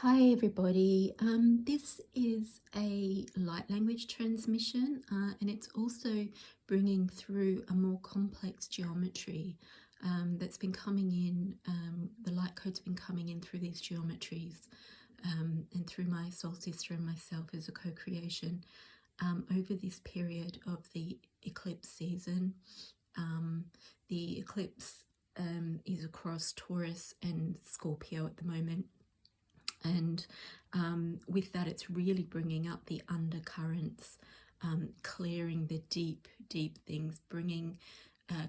Hi everybody, this is a light language transmission and it's also bringing through a more complex geometry that's been coming in, the light code's been coming in through these geometries and through my soul sister and myself as a co-creation over this period of the eclipse season. The eclipse is across Taurus and Scorpio at the moment. And with that, it's really bringing up the undercurrents, clearing the deep things, bringing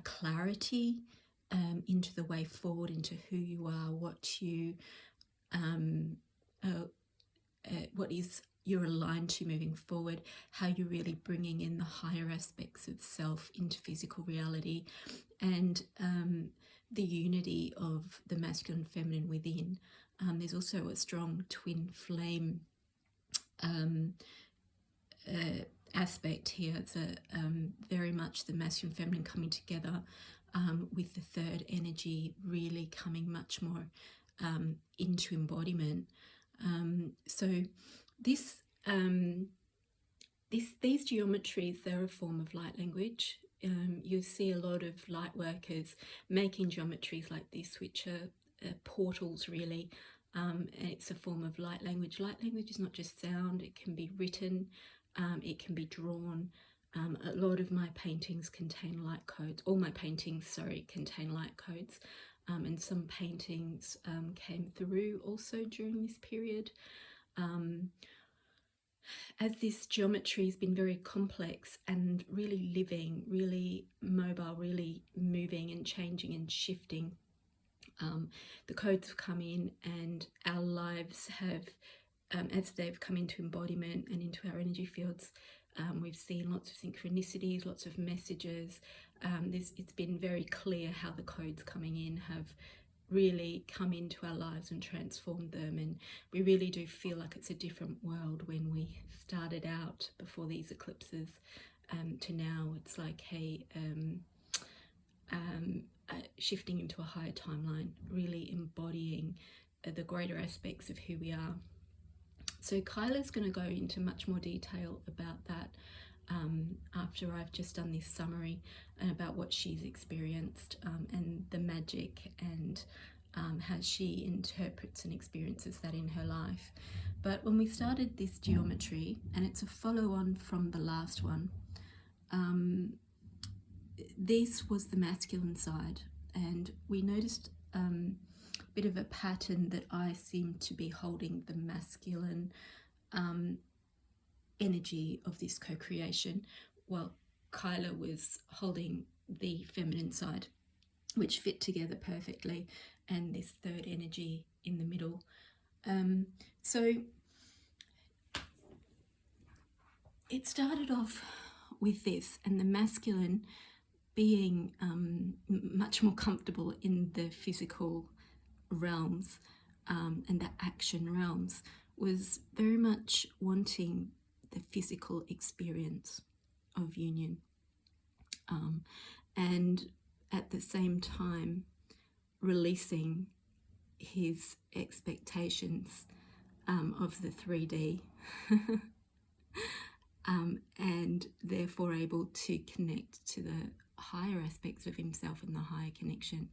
clarity into the way forward, into who you are, what is you're aligned to moving forward, how you're really bringing in the higher aspects of self into physical reality, and the unity of the masculine and feminine within. There's also a strong twin flame aspect here. It's very much the masculine and feminine coming together with the third energy really coming much more into embodiment. So these geometries, they're a form of light language. You see a lot of light workers making geometries like this, which are portals really, and it's a form of light language. Light language is not just sound, it can be written, it can be drawn. A lot of my paintings contain light codes. All my paintings, sorry, contain light codes, and some paintings came through also during this period. As this geometry has been very complex and really living, really mobile, really moving and changing and shifting, the codes have come in, and our lives have, as they've come into embodiment and into our energy fields, we've seen lots of synchronicities, lots of messages. It's been very clear how the codes coming in have really come into our lives and transformed them, and we really do feel like it's a different world when we started out before these eclipses to now. It's like shifting into a higher timeline, really embodying the greater aspects of who we are. So Kyla's going to go into much more detail about that after I've just done this summary and about what she's experienced and the magic and how she interprets and experiences that in her life. But when we started this geometry, and it's a follow-on from the last one, this was the masculine side, and we noticed a bit of a pattern that I seem to be holding the masculine energy of this co-creation, while Kyla was holding the feminine side, which fit together perfectly, and this third energy in the middle. So it started off with this, and the masculine being much more comfortable in the physical realms and the action realms, was very much wanting the physical experience of union, and at the same time releasing his expectations of the 3D and therefore able to connect to the higher aspects of himself and the higher connection.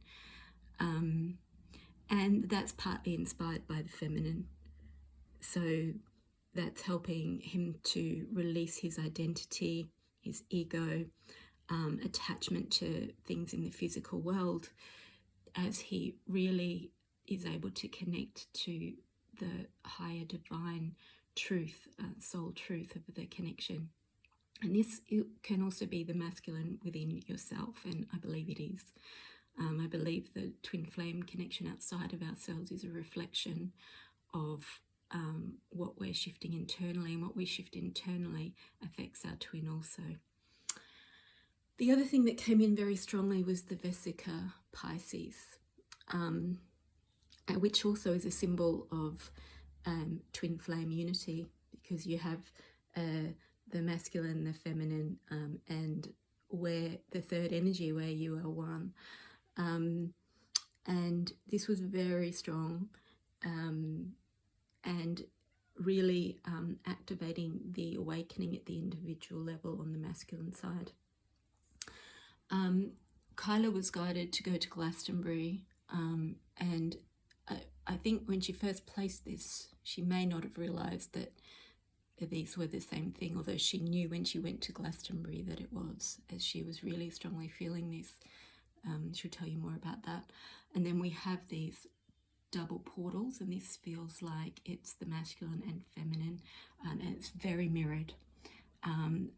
And that's partly inspired by the feminine. So that's helping him to release his identity, his ego, attachment to things in the physical world, as he really is able to connect to the higher divine truth, soul truth of the connection. And this can also be the masculine within yourself, and I believe it is. I believe the twin flame connection outside of ourselves is a reflection of what we're shifting internally, and what we shift internally affects our twin also. The other thing that came in very strongly was the Vesica Pisces, which also is a symbol of twin flame unity, because you have the masculine, the feminine, and where the third energy, where you are one. And this was very strong and really activating the awakening at the individual level on the masculine side. Kyla was guided to go to Glastonbury, and I think when she first placed this, she may not have realised that these were the same thing, although she knew when she went to Glastonbury that it was, as she was really strongly feeling this. She'll tell you more about that. And then we have these double portals, and this feels like it's the masculine and feminine, and it's very mirrored.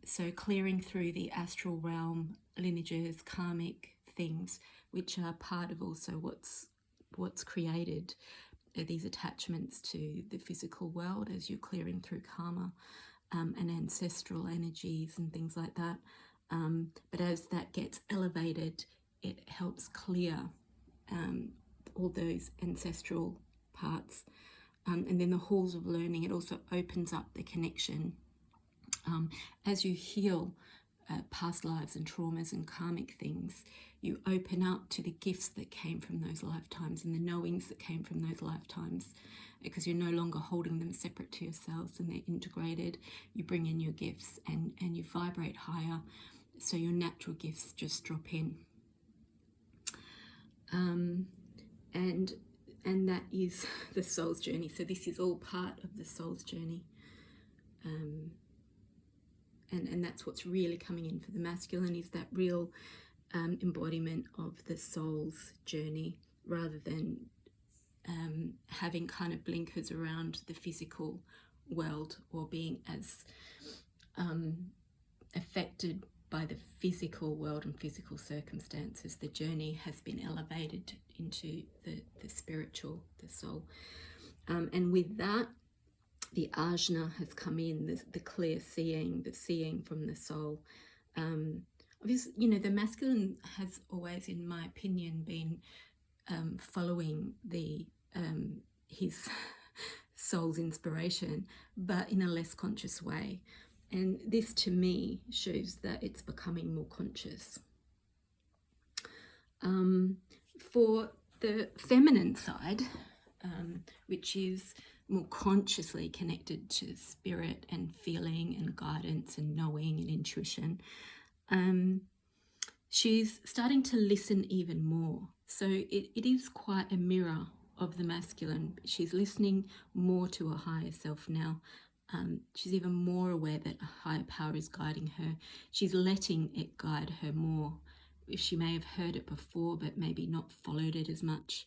So clearing through the astral realm, lineages, karmic things, which are part of also what's created these attachments to the physical world as you're clearing through karma and ancestral energies and things like that. But as that gets elevated, it helps clear all those ancestral parts. And then the halls of learning, it also opens up the connection. As you heal past lives and traumas and karmic things, you open up to the gifts that came from those lifetimes and the knowings that came from those lifetimes, because you're no longer holding them separate to yourselves and they're integrated. You bring in your gifts and you vibrate higher, so your natural gifts just drop in. And that is the soul's journey. So this is all part of the soul's journey. And that's what's really coming in for the masculine, is that real embodiment of the soul's journey, rather than having kind of blinkers around the physical world, or being as affected by the physical world and physical circumstances. The journey has been elevated into the spiritual, the soul. And with that, the ajna has come in, the clear seeing, the seeing from the soul. Obviously, you know, the masculine has always, in my opinion, been following his soul's inspiration, but in a less conscious way. And this, to me, shows that it's becoming more conscious. For the feminine side, which is more consciously connected to spirit and feeling and guidance and knowing and intuition, she's starting to listen even more. So it is quite a mirror of the masculine. She's listening more to her higher self now. She's even more aware that a higher power is guiding her. She's letting it guide her more. She may have heard it before, but maybe not followed it as much.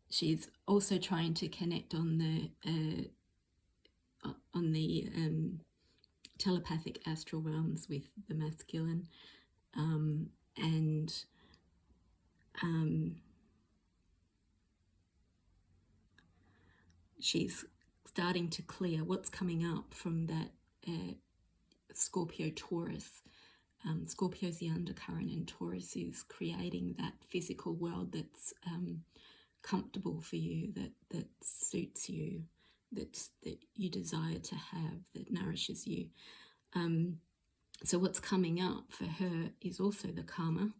She's also trying to connect on the telepathic astral realms with the masculine, and she's starting to clear what's coming up from that Scorpio Taurus. Scorpio's the undercurrent, and Taurus is creating that physical world that's comfortable for you, that suits you, that you desire to have, that nourishes you. So what's coming up for her is also the karma,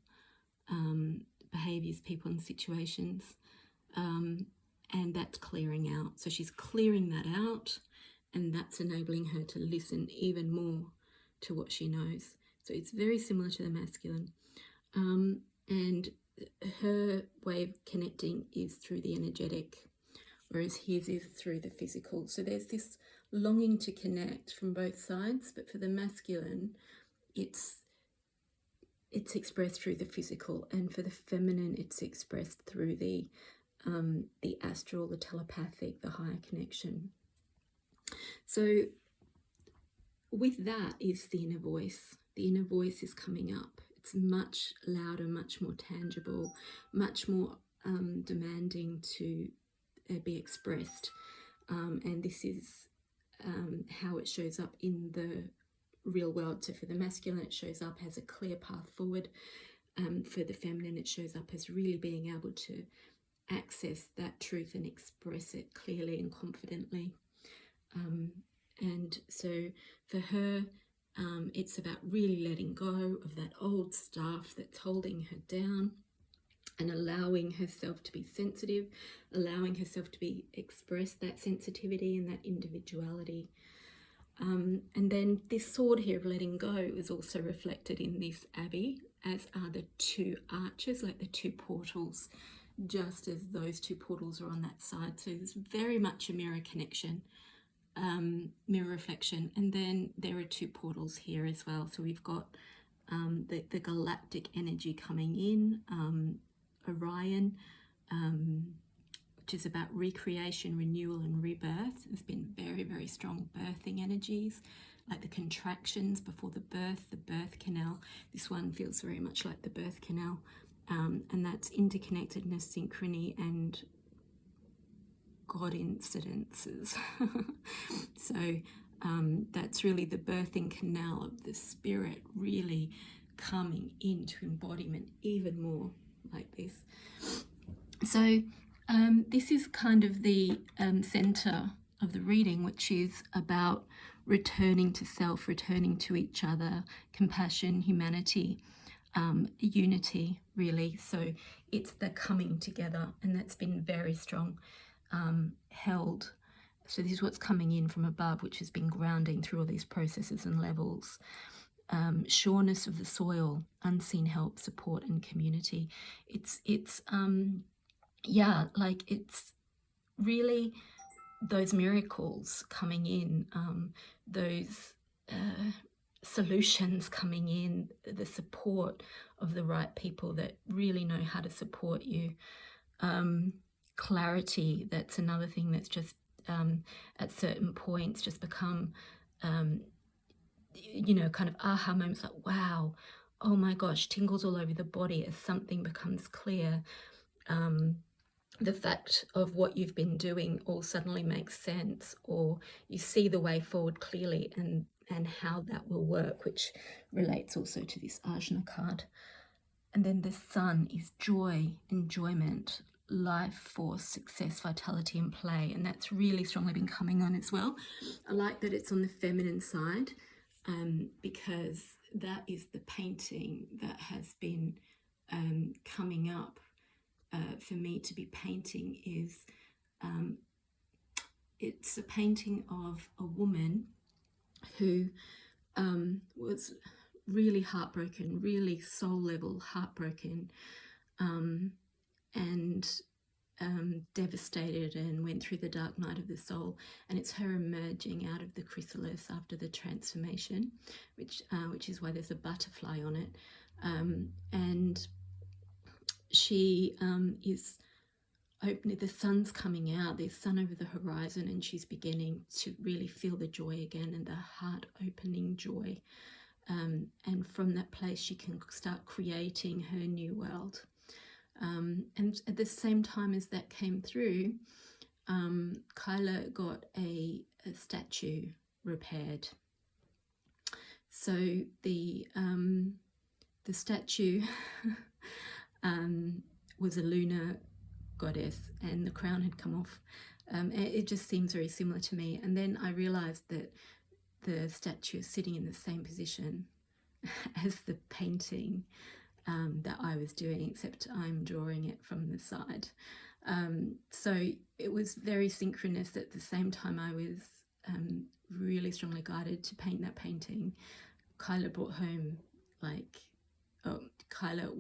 behaviours, people and situations, and that's clearing out. So she's clearing that out, and that's enabling her to listen even more to what she knows. So it's very similar to the masculine. And her way of connecting is through the energetic, whereas his is through the physical. So there's this longing to connect from both sides, but for the masculine, it's expressed through the physical, and for the feminine, it's expressed through the astral, the telepathic, the higher connection. So with that is the inner voice. The inner voice is coming up. It's much louder, much more tangible, much more demanding to be expressed. And this is how it shows up in the real world. So for the masculine, it shows up as a clear path forward. For the feminine, it shows up as really being able to access that truth and express it clearly and confidently. And so for her, it's about really letting go of that old stuff that's holding her down, and allowing herself to be sensitive, allowing herself to be express that sensitivity and that individuality. And then this sword here of letting go is also reflected in this abbey, as are the two arches, like the two portals, just as those two portals are on that side. So there's very much a mirror connection, mirror reflection. And then there are two portals here as well. So we've got the galactic energy coming in, Orion, which is about recreation, renewal and rebirth. There's been very, very strong birthing energies, like the contractions before the birth canal. This one feels very much like the birth canal, and that's interconnectedness, synchrony and God incidences. So that's really the birthing canal of the spirit really coming into embodiment even more like this. So this is kind of the center of the reading, which is about returning to self, returning to each other, compassion, humanity, unity, really. So it's the coming together, and that's been very strong, held. So this is what's coming in from above, which has been grounding through all these processes and levels. Sureness of the soil, unseen help, support and community. It's like it's really those miracles coming in, those solutions coming in, the support of the right people that really know how to support you. Clarity, that's another thing that's just at certain points just become kind of aha moments, like wow, oh my gosh, tingles all over the body as something becomes clear. The fact of what you've been doing all suddenly makes sense, or you see the way forward clearly and how that will work, which relates also to this Ajna card. And then the sun is joy, enjoyment, life force, success, vitality and play, and that's really strongly been coming on as well. I like that it's on the feminine side, because that is the painting that has been coming up for me to be painting. Is it's a painting of a woman who was really heartbroken, really soul level heartbroken, and devastated, and went through the dark night of the soul. And it's her emerging out of the chrysalis after the transformation, which is why there's a butterfly on it. And she is opening, the sun's coming out, there's sun over the horizon, and she's beginning to really feel the joy again, and the heart opening joy. And from that place she can start creating her new world. And at the same time as that came through, Kyla got a statue repaired. So the statue was a lunar goddess, and the crown had come off. It just seems very similar to me. And then I realized that the statue is sitting in the same position as the painting that I was doing, except I'm drawing it from the side. So it was very synchronous. At the same time I was really strongly guided to paint that painting, Kyla brought home, Kyla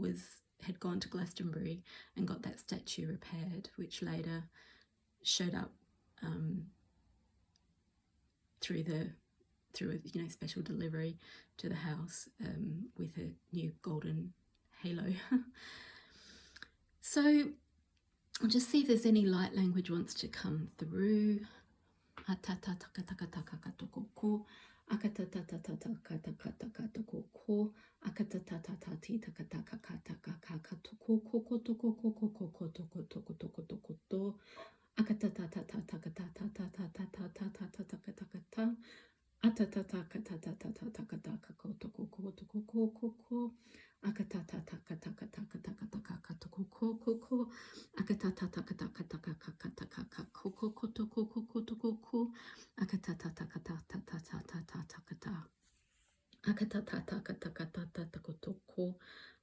had gone to Glastonbury and got that statue repaired, which later showed up through a special delivery to the house with a new golden halo. So I'll just see if there's any light language wants to come through.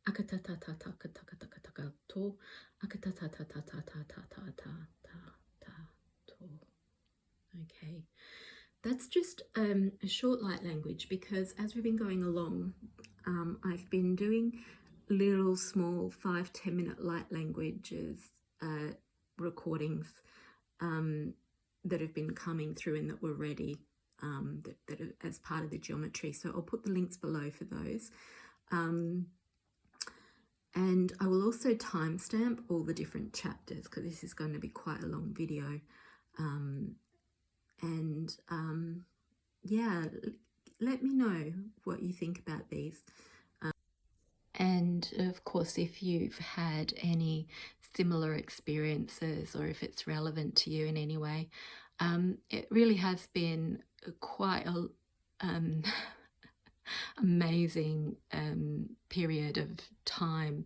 akatatatatakatakatakato, akatatatatatatatatatatatato. Okay, that's just a short light language, because as we've been going along, I've been doing little small 5-10 minute light languages recordings that have been coming through and that were ready, that are as part of the geometry. So I'll put the links below for those. And I will also timestamp all the different chapters, because this is going to be quite a long video. Yeah, let me know what you think about these. And of course, if you've had any similar experiences, or if it's relevant to you in any way, it really has been quite a amazing period of time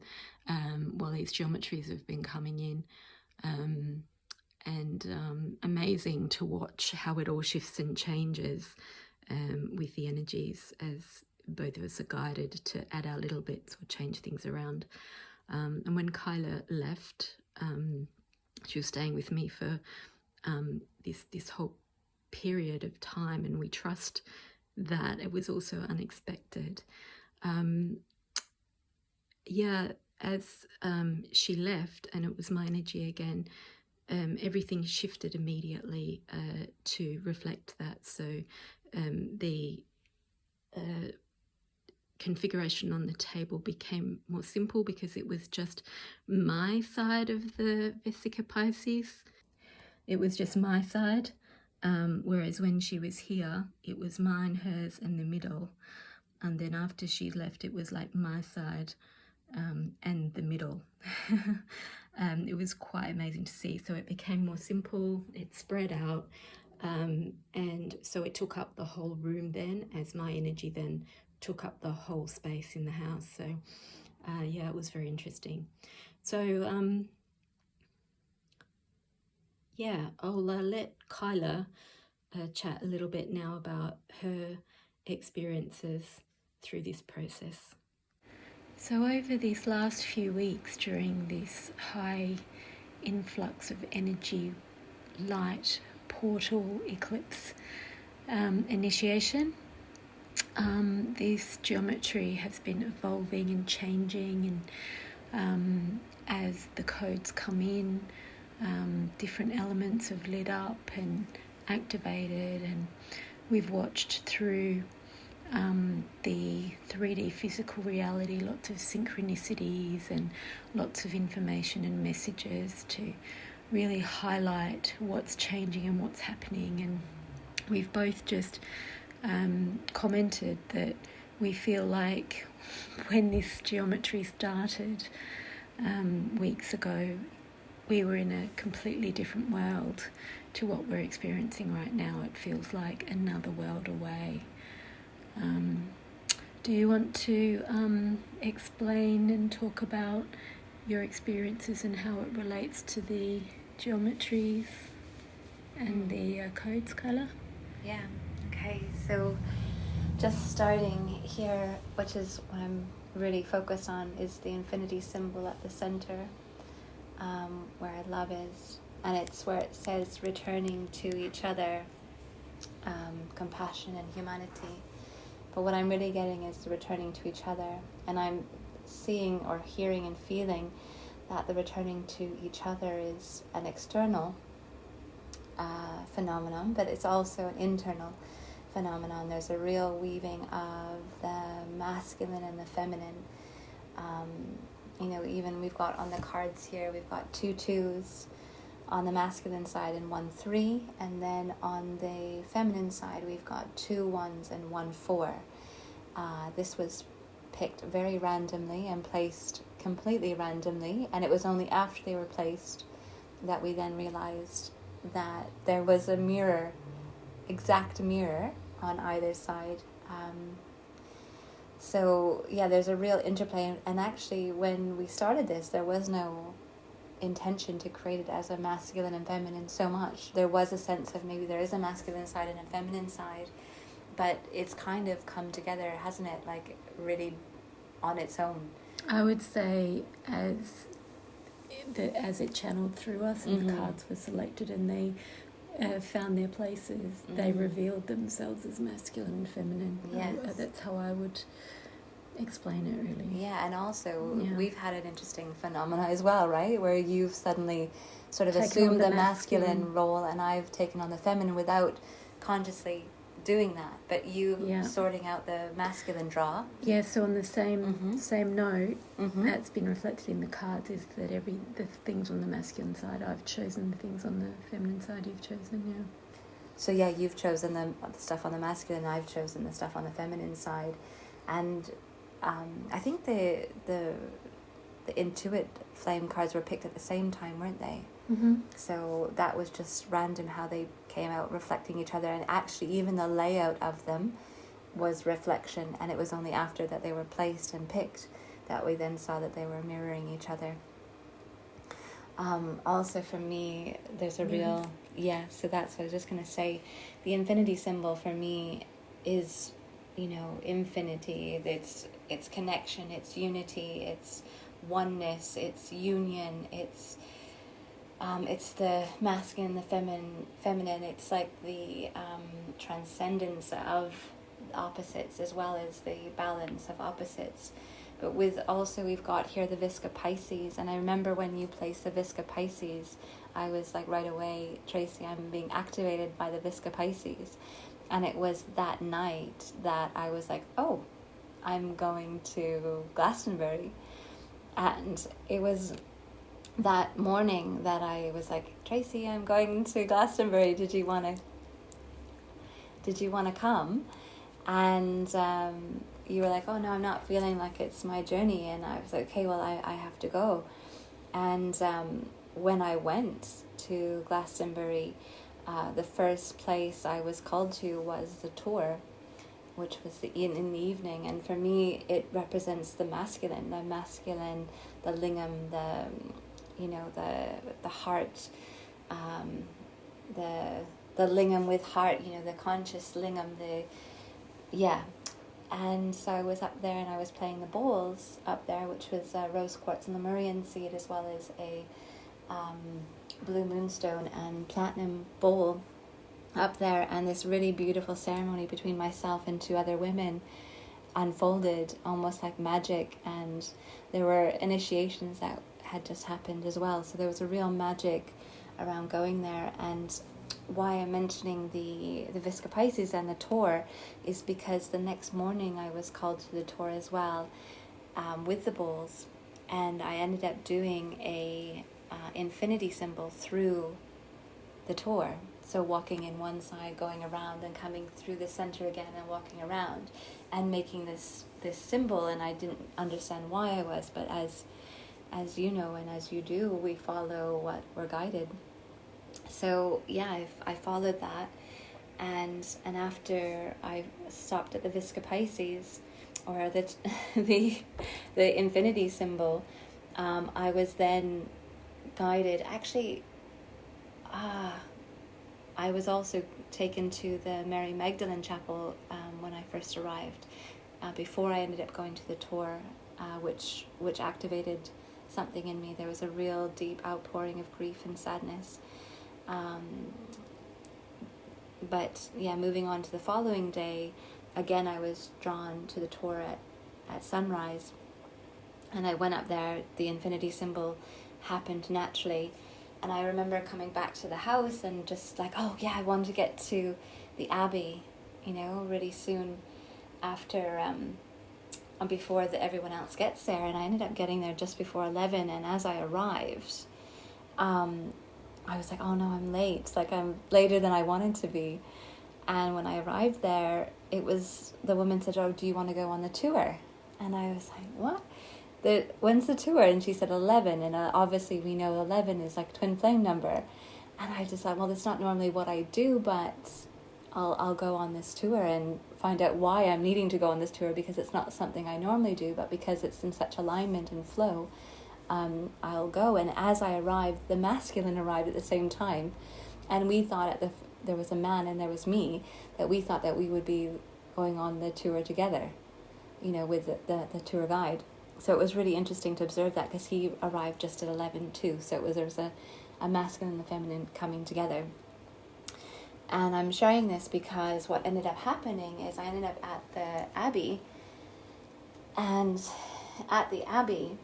while these geometries have been coming in, and amazing to watch how it all shifts and changes with the energies, as both of us are guided to add our little bits or change things around. And when Kyla left, she was staying with me for this whole period of time, and we trust that it was also unexpected. Yeah, as she left and it was my energy again, everything shifted immediately to reflect that. So the configuration on the table became more simple, because it was just my side of the Vesica Pisces. It was just my side, whereas when she was here, it was mine, hers, and the middle. And then after she left, it was like my side and the middle. It was quite amazing to see. So it became more simple, it spread out, and so it took up the whole room then, as my energy then took up the whole space in the house. So yeah, it was very interesting. So yeah, I'll let Kyla chat a little bit now about her experiences through this process. So over these last few weeks, during this high influx of energy, light, portal, eclipse initiation, this geometry has been evolving and changing, and as the codes come in, different elements have lit up and activated, and we've watched through the 3D physical reality, lots of synchronicities and lots of information and messages to really highlight what's changing and what's happening. And we've both just commented that we feel like when this geometry started weeks ago, we were in a completely different world to what we're experiencing right now. It feels like another world away. Do you want to explain and talk about your experiences and how it relates to the geometries and the codes, Kyla? Yeah, okay, so just starting here, which is what I'm really focused on, is the infinity symbol at the center, where love is, and it's where it says returning to each other, compassion and humanity. But what I'm really getting is the returning to each other, and I'm seeing or hearing and feeling that the returning to each other is an external phenomenon, but it's also an internal phenomenon. There's a real weaving of the masculine and the feminine. Even we've got on the cards here, we've got 2 2s on the masculine side and 1 3, and then on the feminine side we've got 2 1s and 1 4. This was picked very randomly and placed completely randomly, and it was only after they were placed that we then realized that there was a mirror, exact mirror on either side. So yeah, there's a real interplay, and actually when we started this, there was no intention to create it as a masculine and feminine so much. There was a sense of maybe there is a masculine side and a feminine side, but it's kind of come together, hasn't it, like really on its own. I would say as it channeled through us and the cards were selected and they found their places, they revealed themselves as masculine and feminine. Yes. That's how I would explain it, really. Yeah, and also we've had an interesting phenomena as well, right? Where you've suddenly sort of assumed the masculine role and I've taken on the feminine without consciously doing that, but you sorting out the masculine draw. Yeah, so on the same note, that's been reflected in the cards is that the things on the masculine side I've chosen, the things on the feminine side you've chosen, yeah. So yeah, you've chosen the stuff on the masculine, I've chosen the stuff on the feminine side, and I think the Intuit Flame cards were picked at the same time, weren't they? So that was just random how they came out reflecting each other, and actually even the layout of them was reflection, and it was only after that they were placed and picked that we then saw that they were mirroring each other. Also for me, there's a real, so that's what I was just going to say. The infinity symbol for me is, infinity. It's connection, it's unity, it's oneness, it's union, it's the masculine, the feminine. It's like the transcendence of opposites as well as the balance of opposites. But we've got here the Visca Pisces, and I remember when you placed the Visca Pisces, I was like right away, Tracy, I'm being activated by the Visca Pisces. And it was that night that I was like, oh, I'm going to Glastonbury. And it was that morning that I was like, Tracy, I'm going to Glastonbury. Did you want to come? And you were like, oh no, I'm not feeling like it's my journey. And I was like, okay, well, I have to go. And when I went to Glastonbury, the first place I was called to was the tour, which was in the evening. And for me, it represents the masculine, the lingam, the heart, the lingam with heart, the conscious lingam, And so I was up there and I was playing the bowls up there, which was rose quartz and Lemurian seed, as well as a blue moonstone and platinum bowl up there. And this really beautiful ceremony between myself and two other women unfolded almost like magic, and there were initiations that had just happened as well. So there was a real magic around going there. And why I'm mentioning the Visca Pisces and the tour is because the next morning I was called to the tour as well, with the bowls, and I ended up doing a infinity symbol through the tour. So walking in one side, going around, and coming through the center again and walking around and making this symbol. And I didn't understand why I was, but as you know and as you do, we follow what we're guided. So yeah, I followed that, and after I stopped at the Visca Pisces, or the infinity symbol, I was then guided. Actually, I was also taken to the Mary Magdalene Chapel when I first arrived, before I ended up going to the tour, which activated something in me. There was a real deep outpouring of grief and sadness. But yeah, moving on to the following day, again I was drawn to the tour at sunrise, and I went up there. The infinity symbol happened naturally, and I remember coming back to the house and just like, oh yeah, I wanted to get to the Abbey, really soon after, before everyone else gets there. And I ended up getting there just before 11, and as I arrived, I was like, oh no, I'm late. Like, I'm later than I wanted to be. And when I arrived there, the woman said, oh, do you want to go on the tour? And I was like, what? When's the tour? And she said 11. And obviously we know 11 is like twin flame number. And I just thought, well, that's not normally what I do, but I'll go on this tour and find out why I'm needing to go on this tour, because it's not something I normally do, but because it's in such alignment and flow. I'll go. And as I arrived, the masculine arrived at the same time, and we thought there was a man and there was me, that we thought that we would be going on the tour together, with the tour guide. So it was really interesting to observe that, because he arrived just at 11 too. So there was a masculine and the feminine coming together. And I'm sharing this because what ended up happening is I ended up at the Abbey. And at the Abbey,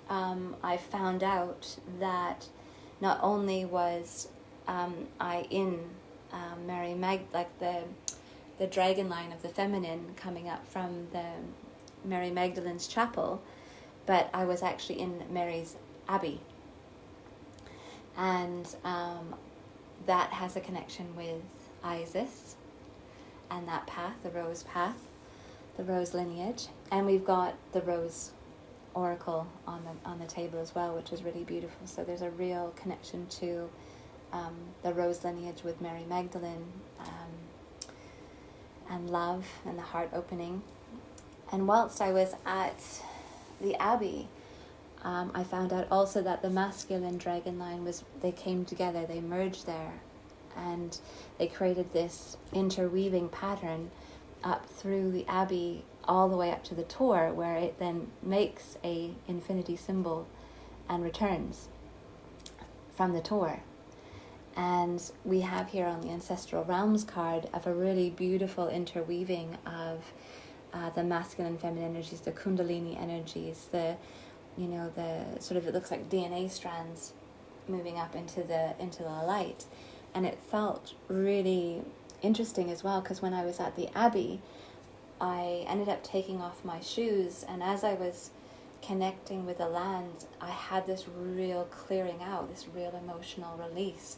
I found out that not only was I in Mary like the dragon line of the feminine coming up from the Mary Magdalene's chapel, but I was actually in Mary's Abbey. And that has a connection with Isis and that path, the rose path, the rose lineage. And we've got the rose oracle on the table as well, which is really beautiful. So there's a real connection to the rose lineage with Mary Magdalene, and love and the heart opening. And whilst I was at the Abbey, I found out also that the masculine dragon line they came together, they merged there, and they created this interweaving pattern up through the Abbey all the way up to the Tor, where it then makes a infinity symbol and returns from the Tor. And we have here on the Ancestral Realms card of a really beautiful interweaving of the masculine and feminine energies, the kundalini energies, the sort of, it looks like DNA strands moving up into the light. And it felt really interesting as well, because when I was at the Abbey, I ended up taking off my shoes, and as I was connecting with the land, I had this real clearing out, this real emotional release.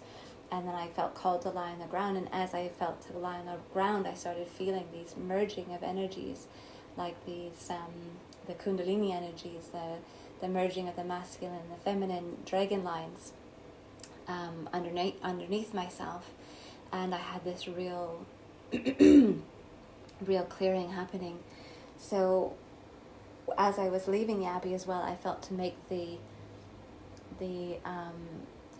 And then I felt called to lie on the ground, and as I felt to lie on the ground, I started feeling these merging of energies, like these the kundalini energies, the merging of the masculine and the feminine dragon lines underneath myself. And I had this real real clearing happening. So as I was leaving the Abbey as well, I felt to make the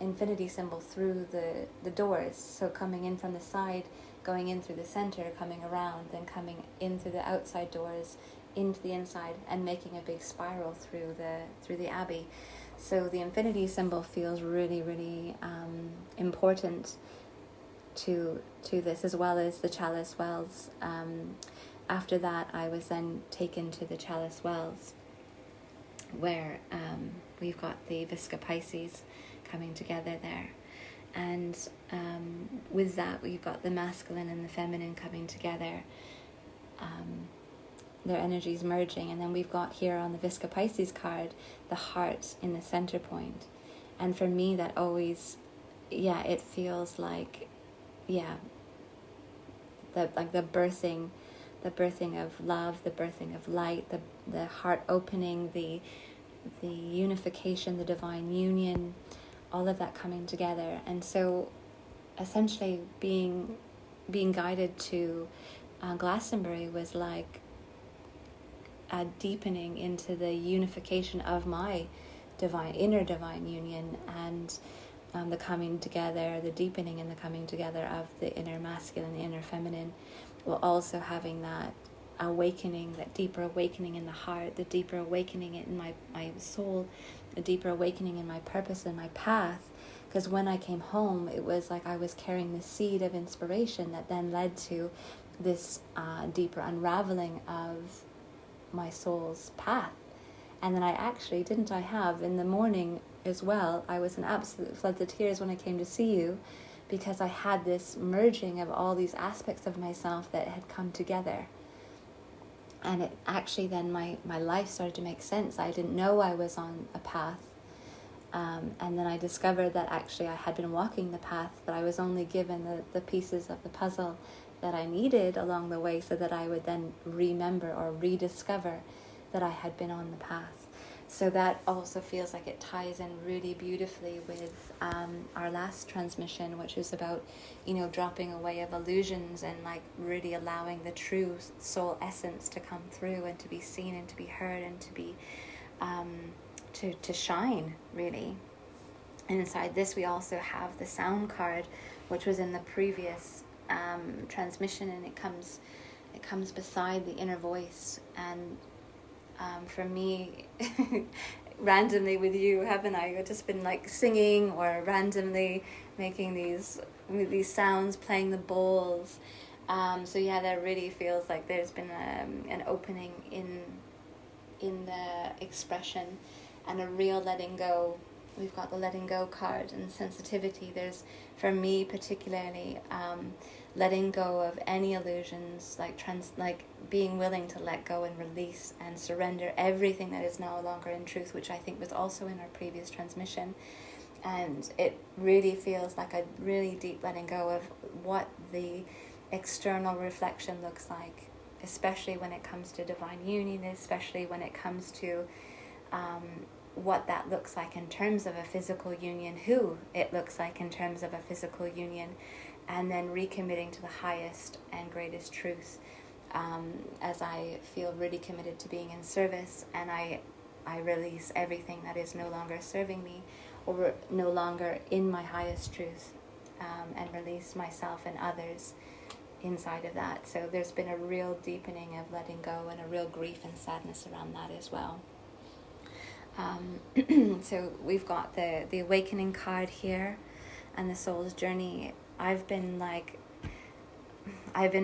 infinity symbol through the doors. So coming in from the side, going in through the center, coming around, then coming in through the outside doors into the inside, and making a big spiral through the Abbey. So the infinity symbol feels really, really important to this, as well as the Chalice Wells. After that, I was then taken to the Chalice Wells, where we've got the Visca Pisces coming together there. And with that, we've got the masculine and the feminine coming together, their energies merging. And then we've got here on the Visca Pisces card, the heart in the center point. And for me, that always, it feels like, the birthing of love, the birthing of light, the heart opening, the unification, the divine union, all of that coming together. And so essentially being guided to Glastonbury was like a deepening into the unification of my inner divine union, and the coming together, the deepening and the coming together of the inner masculine, the inner feminine, while also having that awakening, that deeper awakening in the heart, the deeper awakening in my soul, the deeper awakening in my purpose and my path. Because when I came home, it was like I was carrying the seed of inspiration that then led to this deeper unraveling of my soul's path. And then I actually, didn't I have in the morning as well, I was in absolute floods of tears when I came to see you, because I had this merging of all these aspects of myself that had come together. And it actually then my life started to make sense. I didn't know I was on a path. And then I discovered that actually I had been walking the path, but I was only given the pieces of the puzzle that I needed along the way, so that I would then remember or rediscover that I had been on the path. So that also feels like it ties in really beautifully with our last transmission, which is about, dropping away of illusions and like really allowing the true soul essence to come through and to be seen and to be heard and to be to shine, really. And inside this, we also have the sound card, which was in the previous transmission, and it comes beside the inner voice. And For me, randomly with you, haven't I? I've just been like singing or randomly making these sounds, playing the bowls. So yeah, that really feels like there's been an opening in the expression and a real letting go. We've got the letting go card and sensitivity. There's, for me particularly, letting go of any illusions, like being willing to let go and release and surrender everything that is no longer in truth, which I think was also in our previous transmission. And it really feels like a really deep letting go of what the external reflection looks like, especially when it comes to divine union, especially when it comes to what that looks like in terms of a physical union, who it looks like in terms of a physical union, and then recommitting to the highest and greatest truth, as I feel really committed to being in service, and I release everything that is no longer serving me or no longer in my highest truth, and release myself and others inside of that. So there's been a real deepening of letting go and a real grief and sadness around that as well. So we've got the awakening card here and the soul's journey. I've been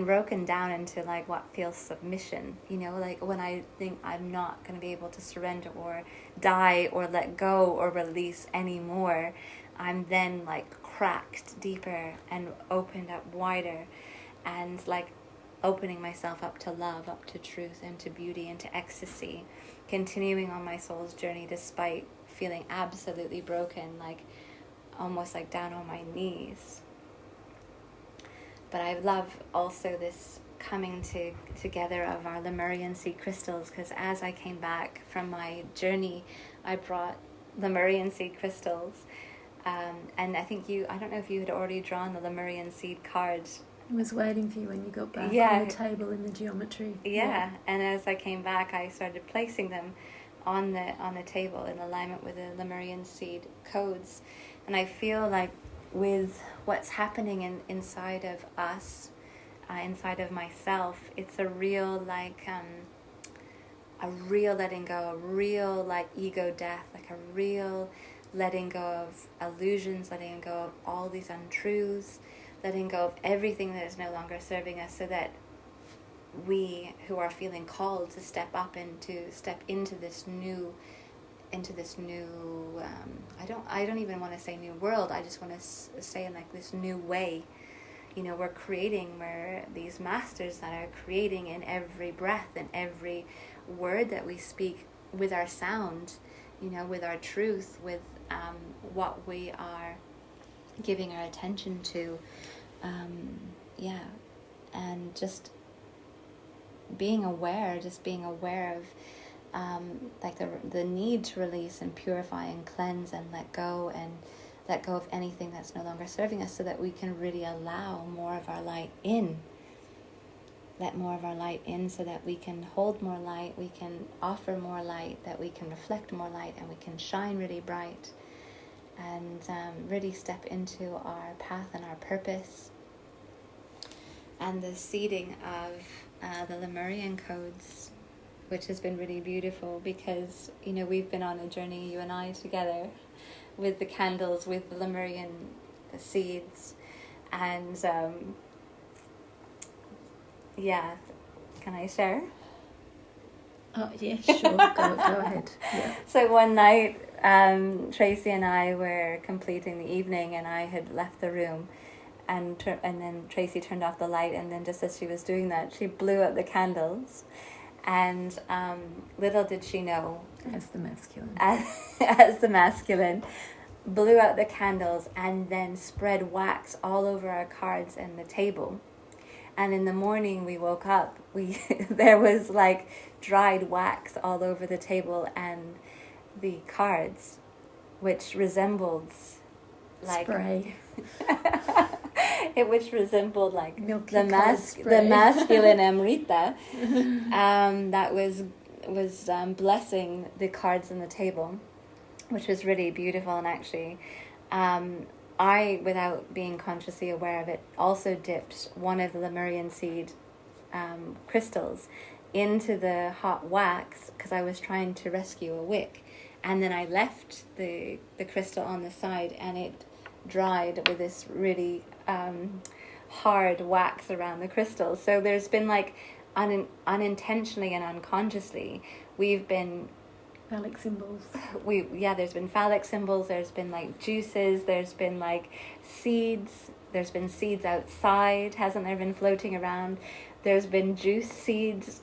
broken down into like what feels submission, like when I think I'm not going to be able to surrender or die or let go or release anymore, I'm then like cracked deeper and opened up wider, and like opening myself up to love, up to truth, and to beauty, and to ecstasy, continuing on my soul's journey despite feeling absolutely broken, like almost like down on my knees. But I love also this coming together of our Lemurian seed crystals, because as I came back from my journey, I brought Lemurian seed crystals, and I think I don't know if you had already drawn the Lemurian seed cards. I was waiting for you when you got back on the table in the geometry. Yeah, and as I came back, I started placing them on the table in alignment with the Lemurian seed codes. And I feel like with what's happening inside of us, inside of myself, it's a real letting go, a real like ego death, like a real letting go of illusions, letting go of all these untruths, letting go of everything that is no longer serving us, so that we who are feeling called to step up and to step into this new I don't even want to say new world, I just want to say in like this new way. We're these masters that are creating in every breath and every word that we speak, with our sound, with our truth, with what we are giving our attention to, and just being aware of like the need to release and purify and cleanse and let go of anything that's no longer serving us, so that we can really allow more of our light in. Let more of our light in, so that we can hold more light, we can offer more light, that we can reflect more light, and we can shine really bright, and really step into our path and our purpose. And the seeding of the Lemurian codes, which has been really beautiful, because we've been on a journey, you and I together, with the candles, with the Lemurian seeds, and can I share? Oh yeah, sure. go ahead. Yeah. So one night, Tracy and I were completing the evening, and I had left the room, and then Tracy turned off the light, and then just as she was doing that, she blew out the candles, and little did she know, as the masculine, as the masculine, blew out the candles and then spread wax all over our cards and the table. And in the morning we woke up, there was like dried wax all over the table and the cards, which resembled like spray. Which resembled like Milky the masculine Amrita that was blessing the cards on the table, which was really beautiful. And actually, I, without being consciously aware of it, also dipped one of the Lemurian seed crystals into the hot wax because I was trying to rescue a wick. And then I left the crystal on the side, and it dried with this really hard wax around the crystal. So there's been like unintentionally and unconsciously, we've been Phallic symbols. There's been phallic symbols, there's been like juices, there's been like seeds, there's been seeds outside, hasn't there, been floating around? There's been juice seeds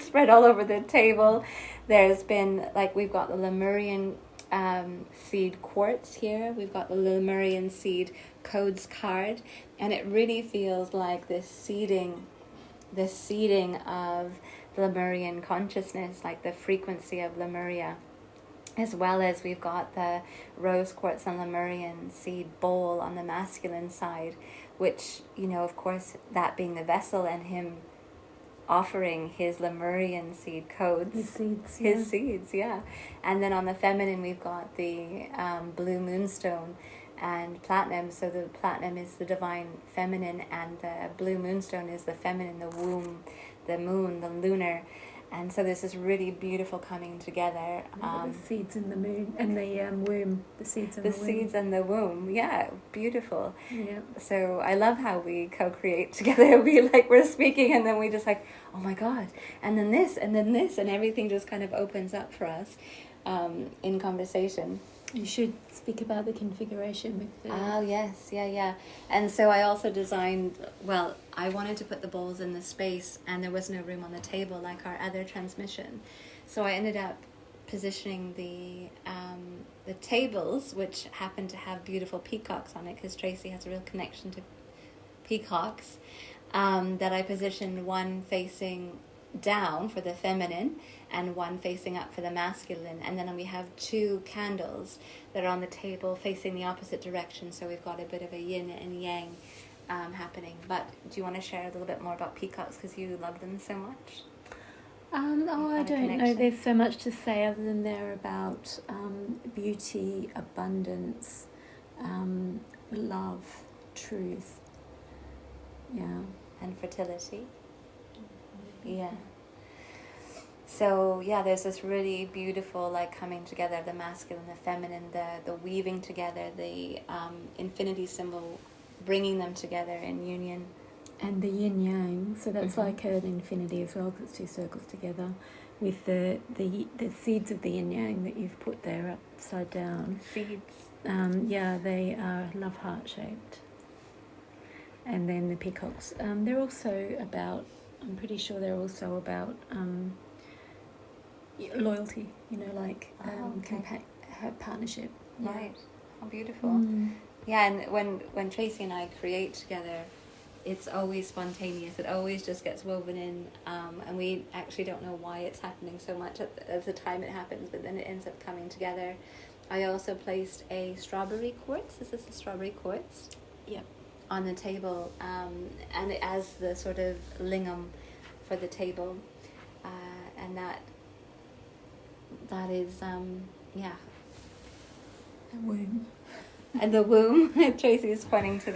spread all over the table. There's been, like, we've got the Lemurian seed quartz here. We've got the Lemurian seed codes card. And it really feels like this seeding of the Lemurian consciousness, like the frequency of Lemuria. As well as we've got the rose quartz and Lemurian seed bowl on the masculine side, which, you know, of course, that being the vessel and him offering his Lemurian seed codes. His seeds, yeah. And then on the feminine, we've got the blue moonstone and platinum. So the platinum is the divine feminine, and the blue moonstone is the feminine, the womb, the moon, the lunar. And so this is really beautiful coming together. The seeds in the moon and the womb. The seeds in the womb. The seeds and the womb. Yeah, beautiful. Yeah. So I love how we co-create together. We're speaking, and then we just like, oh my God, and then this, and then this, and everything just kind of opens up for us in conversation. You should speak about the configuration with the... Oh, yes, yeah. And so I also designed, well, I wanted to put the bowls in the space, and there was no room on the table like our other transmission. So I ended up positioning the tables, which happen to have beautiful peacocks on it, because Tracy has a real connection to peacocks, that I positioned one facing down for the feminine and one facing up for the masculine, and then we have two candles that are on the table facing the opposite direction, so we've got a bit of a yin and yang happening. But do you want to share a little bit more about peacocks, because you love them so much? I don't know, there's so much to say other than they're about beauty, abundance, love, truth, and fertility. Yeah. So there's this really beautiful like coming together of the masculine, the feminine, the weaving together, the infinity symbol, bringing them together in union. And the yin yang, so that's like an infinity as well, because it's two circles together, with the seeds of the yin yang that you've put there upside down. Seeds. They are love heart shaped. And then the peacocks, they're also about, I'm pretty sure they're also about loyalty, partnership. Right. How beautiful. Yeah, and when Tracy and I create together, it's always spontaneous. It always just gets woven in, and we actually don't know why it's happening so much at the time it happens, but then it ends up coming together. I also placed a strawberry quartz. Is this a strawberry quartz? Yep. On the table, and as the sort of lingam for the table, and that is The womb. And the womb. Tracy is pointing to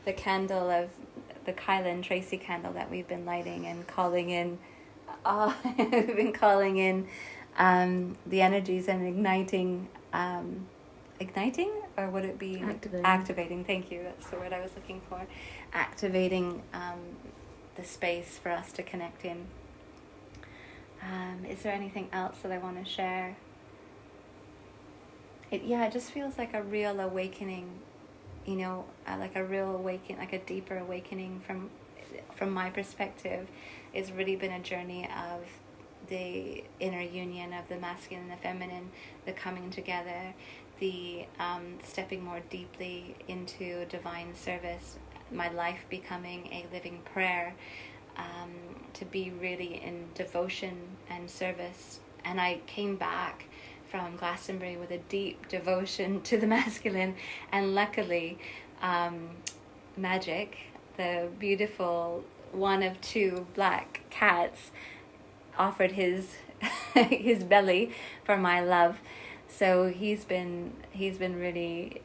the candle of the Kyla and Tracy candle that we've been lighting and calling in. We've been calling in the energies and igniting, or would it be activating? Thank you. That's the word I was looking for. Activating the space for us to connect in. Is there anything else that I want to share? It just feels like a real awakening, like a real awakening, like a deeper awakening from my perspective. It's really been a journey of the inner union of the masculine and the feminine, the coming together, the stepping more deeply into divine service, my life becoming a living prayer, to be really in devotion and service. And I came back from Glastonbury with a deep devotion to the masculine, and luckily Magic, the beautiful one of two black cats, offered his his belly for my love. So he's been really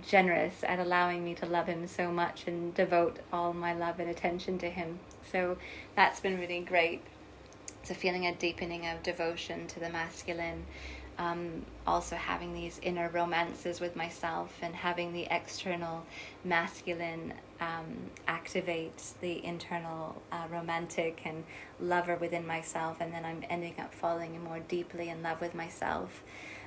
generous at allowing me to love him so much and devote all my love and attention to him. So that's been really great. So feeling a deepening of devotion to the masculine, also having these inner romances with myself, and having the external masculine activate the internal romantic and lover within myself, and then I'm ending up falling more deeply in love with myself.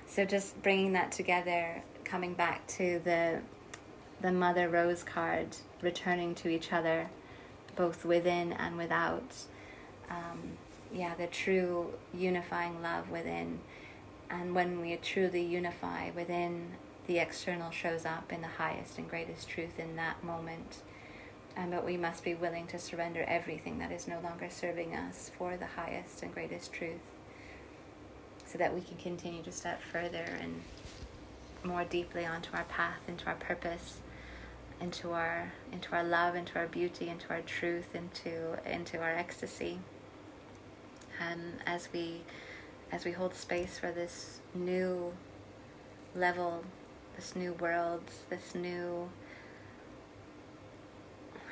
So just bringing that together, coming back to the Mother Rose card, returning to each other, both within and without. The true unifying love within. And when we truly unify within, the external shows up in the highest and greatest truth in that moment. But we must be willing to surrender everything that is no longer serving us for the highest and greatest truth, so that we can continue to step further and more deeply onto our path, into our purpose, into our love, into our beauty, into our truth, into our ecstasy. And as we hold space for this new level, this new world, this new,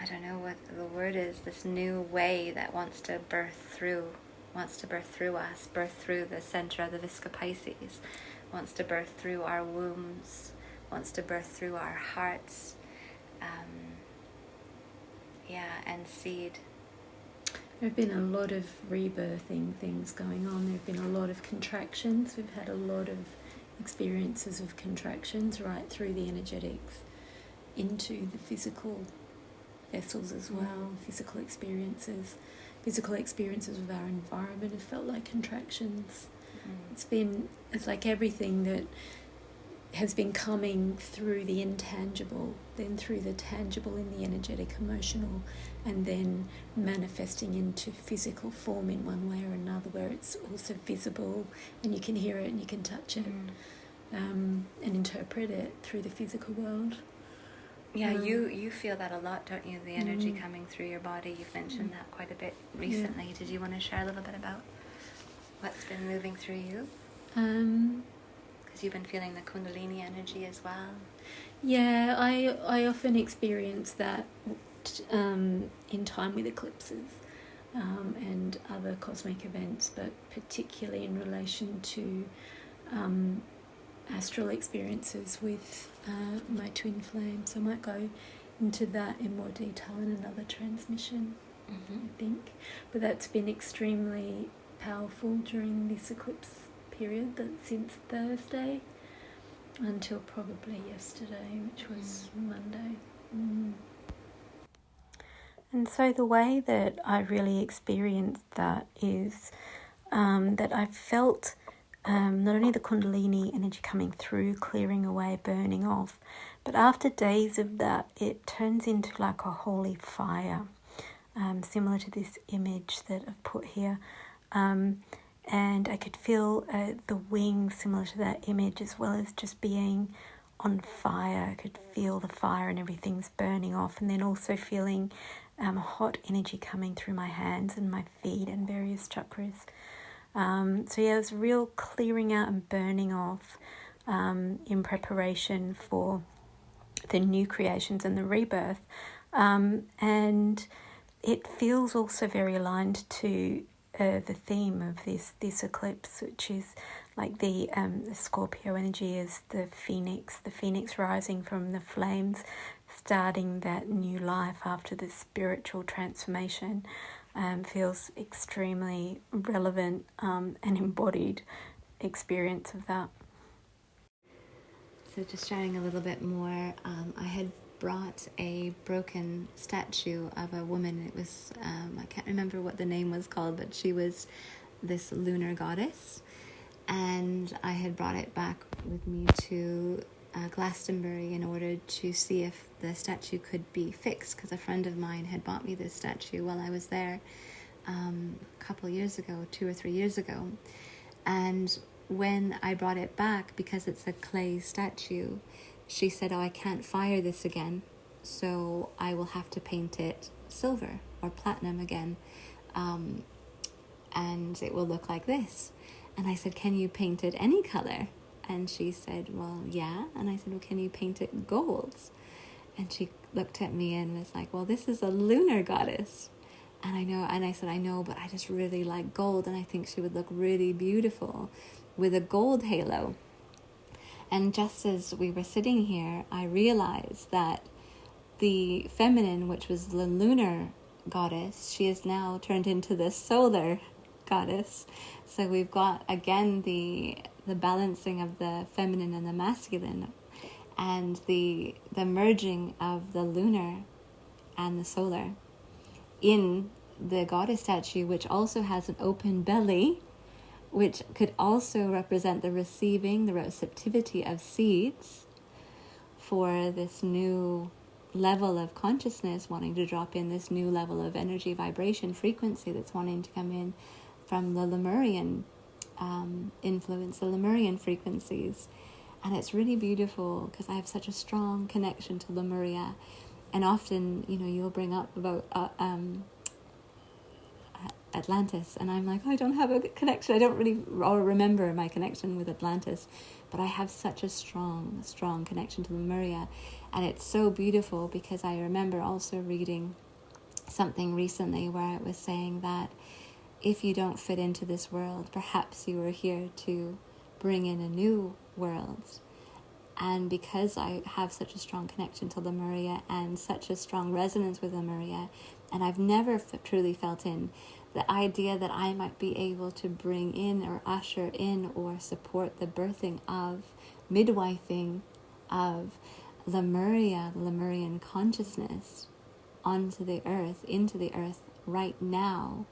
I don't know what the word is, this new way that wants to birth through us, birth through the center of the Visca Pisces, wants to birth through our wombs, wants to birth through our hearts, and seed. There have been a lot of rebirthing things going on. There have been a lot of contractions. We've had a lot of experiences of contractions right through the energetics into the physical vessels as well, physical experiences. Physical experiences of our environment have felt like contractions. It's like everything that has been coming through the intangible, then through the tangible in the energetic, emotional, and then manifesting into physical form in one way or another, where it's also visible and you can hear it and you can touch it, and interpret it through the physical world. Yeah, you feel that a lot, don't you? The energy coming through your body. You've mentioned that quite a bit recently. Yeah. Did you want to share a little bit about what's been moving through you? Because you've been feeling the Kundalini energy as well. Yeah, I often experience that in time with eclipses and other cosmic events, but particularly in relation to astral experiences with my twin flame. So I might go into that in more detail in another transmission, I think. But that's been extremely powerful during this eclipse period, that since Thursday until probably yesterday, which was Monday. And so the way that I really experienced that is that I felt not only the Kundalini energy coming through, clearing away, burning off, but after days of that, it turns into like a holy fire, similar to this image that I've put here. And I could feel the wings similar to that image, as well as just being on fire. I could feel the fire and everything's burning off, and then also feeling hot energy coming through my hands and my feet and various chakras. It was real clearing out and burning off in preparation for the new creations and the rebirth. And it feels also very aligned to the theme of this eclipse, which is like the Scorpio energy is the phoenix rising from the flames, starting that new life after the spiritual transformation. Feels extremely relevant and embodied experience of that. So just sharing a little bit more, I had brought a broken statue of a woman. It was, I can't remember what the name was called, but she was this lunar goddess. And I had brought it back with me to Glastonbury in order to see if the statue could be fixed, because a friend of mine had bought me this statue while I was there a couple of years ago, 2 or 3 years ago. And when I brought it back, because it's a clay statue, she said, I can't fire this again, so I will have to paint it silver or platinum again, and it will look like this. And I said, can you paint it any color? And she said, well, yeah. And I said, well, can you paint it gold? And she looked at me and was like, well, this is a lunar goddess. And I said, I know, but I just really like gold, and I think she would look really beautiful with a gold halo. And just as we were sitting here, I realized that the feminine, which was the lunar goddess, she is now turned into the solar goddess. So we've got, again, the balancing of the feminine and the masculine, and the merging of the lunar and the solar in the goddess statue, which also has an open belly, which could also represent the receiving, the receptivity of seeds for this new level of consciousness, wanting to drop in this new level of energy, vibration, frequency that's wanting to come in from the Lemurian influence, the Lemurian frequencies. And it's really beautiful because I have such a strong connection to Lemuria. And often, you'll bring up about Atlantis, and I'm like, I don't have a connection. I don't really remember my connection with Atlantis, but I have such a strong connection to Lemuria. And it's so beautiful because I remember also reading something recently where it was saying that if you don't fit into this world, perhaps you are here to bring in a new world. And because I have such a strong connection to Lemuria and such a strong resonance with Lemuria, and I've never truly felt in the idea that I might be able to bring in or usher in or support the birthing of midwifing of Lemuria, the Lemurian consciousness onto the earth, into the earth right now,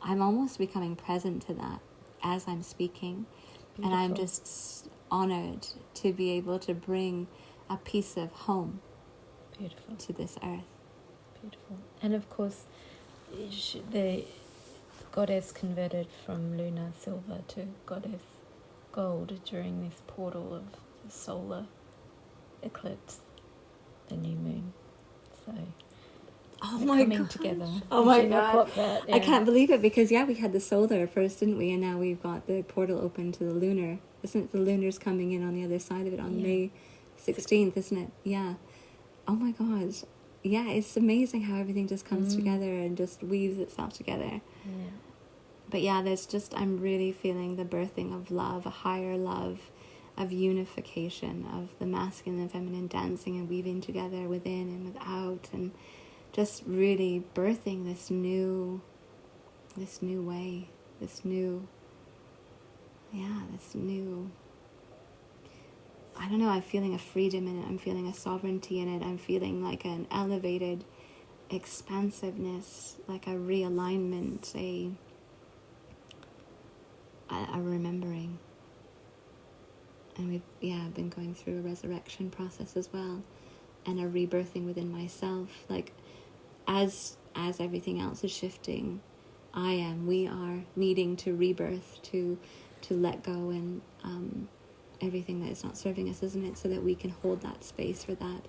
I'm almost becoming present to that as I'm speaking. Beautiful. And I'm just honored to be able to bring a piece of home Beautiful. To this earth. Beautiful. And of course, the goddess converted from lunar silver to goddess gold during this portal of the solar eclipse, the new moon. So coming together. Oh my God. I can't believe it because, we had the solar first, didn't we? And now we've got the portal open to the lunar. Isn't it? The lunar's coming in on the other side of it on May 16th, isn't it? Yeah. Oh my gosh. Yeah, it's amazing how everything just comes together and just weaves itself together. Yeah. But I'm really feeling the birthing of love, a higher love, of unification, of the masculine and feminine dancing and weaving together within and without, and just really birthing this new way, I don't know, I'm feeling a freedom in it, I'm feeling a sovereignty in it, I'm feeling like an elevated expansiveness, like a realignment, a remembering. And I've been going through a resurrection process as well, and a rebirthing within myself, like as everything else is shifting, we are needing to rebirth, to let go and everything that is not serving us, isn't it? So that we can hold that space for that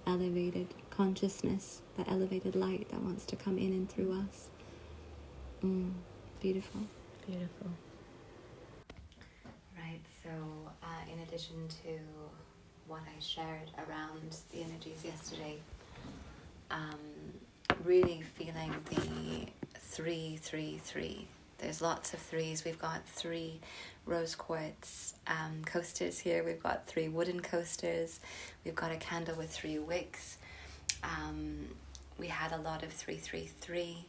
elevated consciousness, that elevated light that wants to come in and through us. Beautiful. Beautiful. Right, so in addition to what I shared around the energies yesterday, really feeling the 333. There's lots of threes. We've got 3 rose quartz coasters here. We've got 3 wooden coasters. We've got a candle with 3 wicks. We had a lot of 333.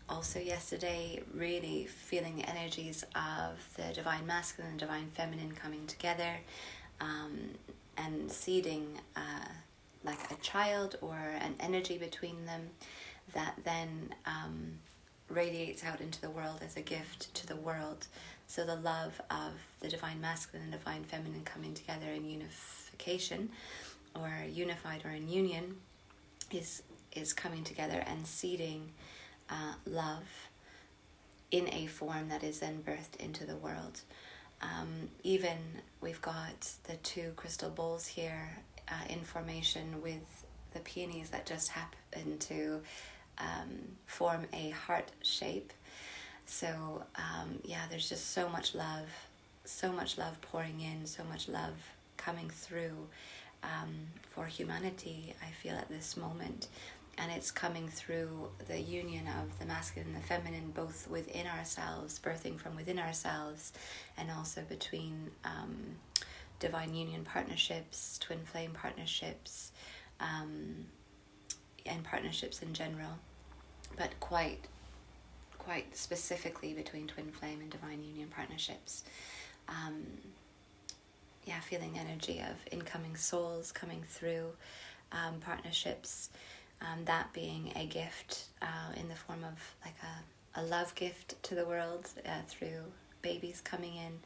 Also yesterday, really feeling the energies of the divine masculine and divine feminine coming together, and seeding like a child or an energy between them that then radiates out into the world as a gift to the world. So the love of the divine masculine and divine feminine coming together in unification, or unified, or in union, is coming together and seeding love in a form that is then birthed into the world. Even we've got the 2 crystal bowls here in formation with the peonies that just happen to form a heart shape. So there's just so much love so much love pouring in, so much love coming through for humanity, I feel, at this moment. And it's coming through the union of the masculine and the feminine, both within ourselves, birthing from within ourselves, and also between divine union partnerships, twin flame partnerships, and partnerships in general, but quite specifically between twin flame and divine union partnerships. Feeling energy of incoming souls coming through partnerships, that being a gift in the form of like a love gift to the world through babies coming in,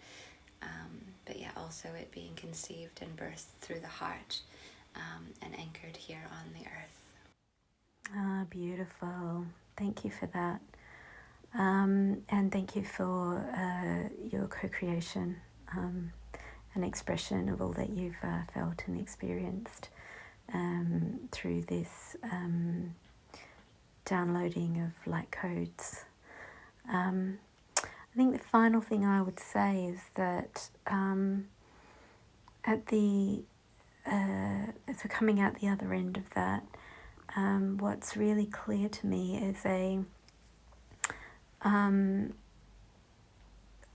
but also it being conceived and birthed through the heart and anchored here on the earth. Beautiful. Thank you for that. And thank you for your co-creation and expression of all that you've felt and experienced through this downloading of light codes. I think the final thing I would say is that as we're coming out the other end of that, what's really clear to me is a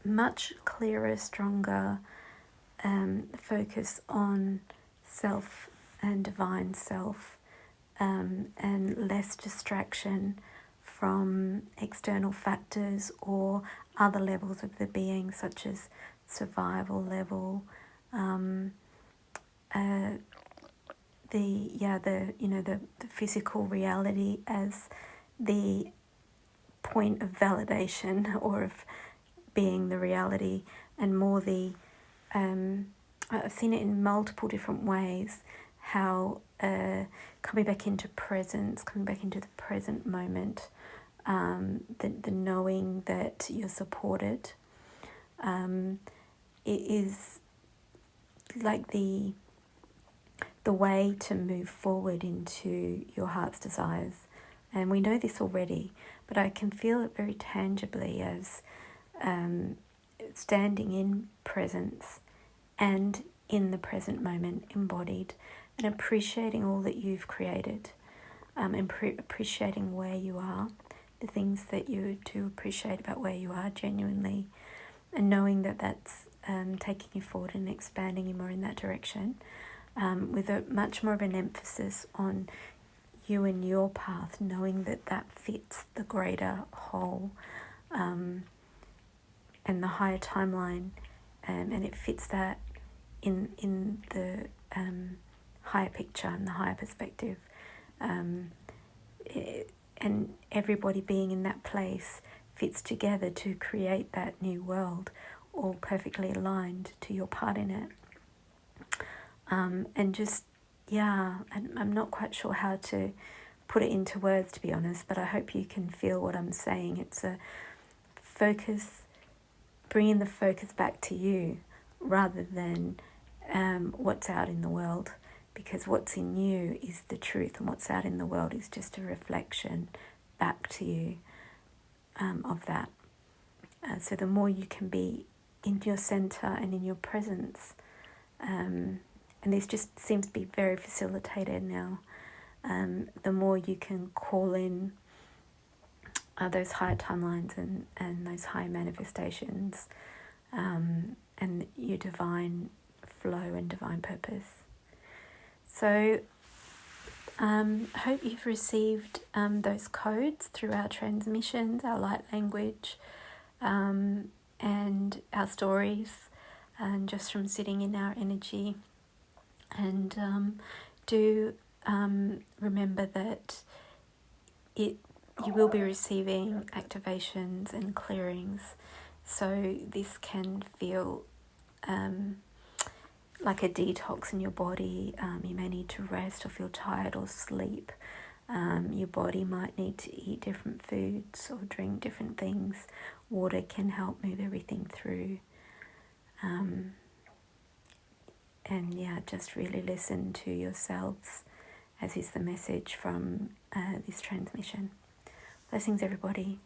much clearer, stronger focus on self and divine self, and less distraction from external factors or other levels of the being, such as survival level, the physical reality as the point of validation or of being the reality, and more the I've seen it in multiple different ways, how coming back into presence, coming back into the present moment, the knowing that you're supported, it is like the way to move forward into your heart's desires. And we know this already, but I can feel it very tangibly as standing in presence and in the present moment, embodied, and appreciating all that you've created, and appreciating where you are, the things that you do appreciate about where you are genuinely, and knowing that that's taking you forward and expanding you more in that direction, with a much more of an emphasis on you and your path, knowing that that fits the greater whole, and the higher timeline, and it fits that in the higher picture and the higher perspective, and everybody being in that place fits together to create that new world, all perfectly aligned to your part in it. And just, I'm not quite sure how to put it into words, to be honest, but I hope you can feel what I'm saying. It's a focus, bringing the focus back to you rather than what's out in the world, because what's in you is the truth, and what's out in the world is just a reflection back to you of that. So the more you can be in your center and in your presence, and this just seems to be very facilitated now, the more you can call in those higher timelines and those higher manifestations, and your divine flow and divine purpose. So hope you've received those codes through our transmissions, our light language, and our stories, and just from sitting in our energy. And do remember that you will be receiving activations and clearings, so this can feel like a detox in your body. You may need to rest or feel tired or sleep. Your body might need to eat different foods or drink different things. Water can help move everything through. And just really listen to yourselves, as is the message from this transmission. Blessings, everybody.